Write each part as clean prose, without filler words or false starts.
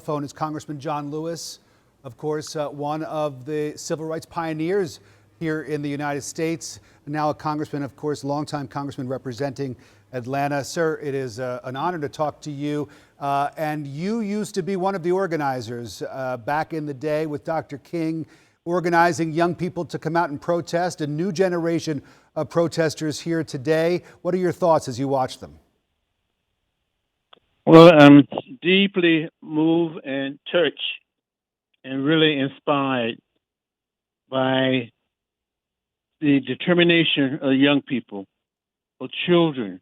Phone is Congressman John Lewis, of course, one of the civil rights pioneers here in the United States. Now a congressman, of course, longtime congressman representing Atlanta. Sir, it is an honor to talk to you. And you used to be one of the organizers back in the day with Dr. King, organizing young people to come out and protest, a new generation of protesters here today. What are your thoughts as you watch them? Well, I'm deeply moved and touched and really inspired by the determination of young people, of children,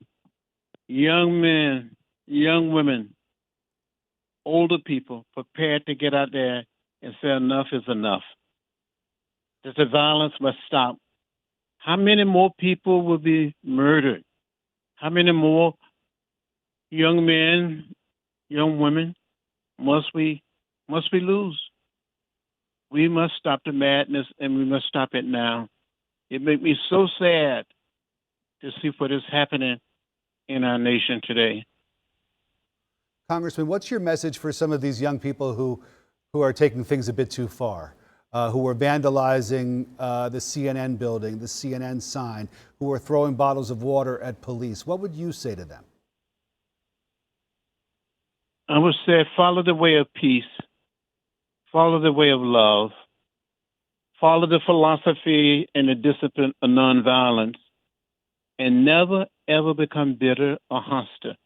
young men, young women, older people prepared to get out there and say enough is enough, that the violence must stop. How many more people will be murdered? How many more young men, young women must we lose? We must stop the madness, and we must stop it now. It makes me so sad to see what is happening in our nation today. Congressman, what's your message for some of these young people who are taking things a bit too far, who are vandalizing the CNN building, the CNN sign, who are throwing bottles of water at police? What would you say to them? I would say follow the way of peace, follow the way of love, follow the philosophy and the discipline of nonviolence, and never, ever become bitter or hostile.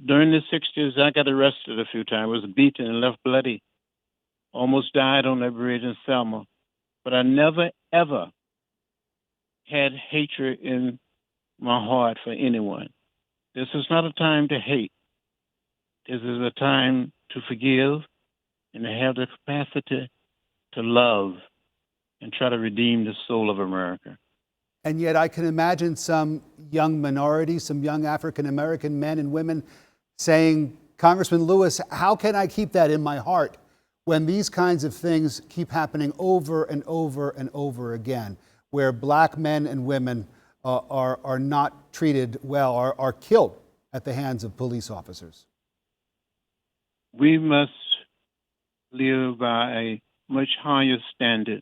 During the 60s, I got arrested a few times, was beaten and left bloody, almost died on that bridge in Selma. But I never, ever had hatred in my heart for anyone. This is not a time to hate. This is a time to forgive and to have the capacity to love and try to redeem the soul of America. And yet I can imagine some young minorities, some young African-American men and women saying, Congressman Lewis, how can I keep that in my heart when these kinds of things keep happening over and over and over again, where black men and women are not treated well, are killed at the hands of police officers? We must live by a much higher standard.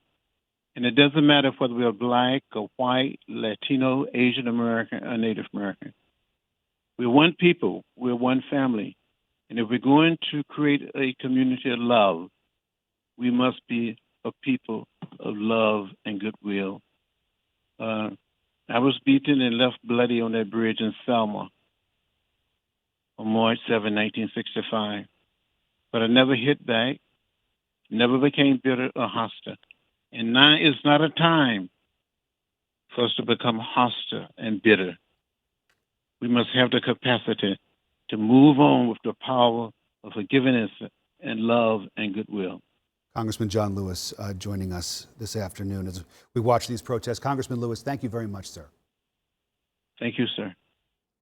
And it doesn't matter whether we are black or white, Latino, Asian American, or Native American. We're one people, we're one family. And if we're going to create a community of love, we must be a people of love and goodwill. I was beaten and left bloody on that bridge in Selma on March 7, 1965. But I never hit back, never became bitter or hostile. And now is not a time for us to become hostile and bitter. We must have the capacity to move on with the power of forgiveness and love and goodwill. Congressman John Lewis joining us this afternoon as we watch these protests. Congressman Lewis, thank you very much, sir. Thank you, sir.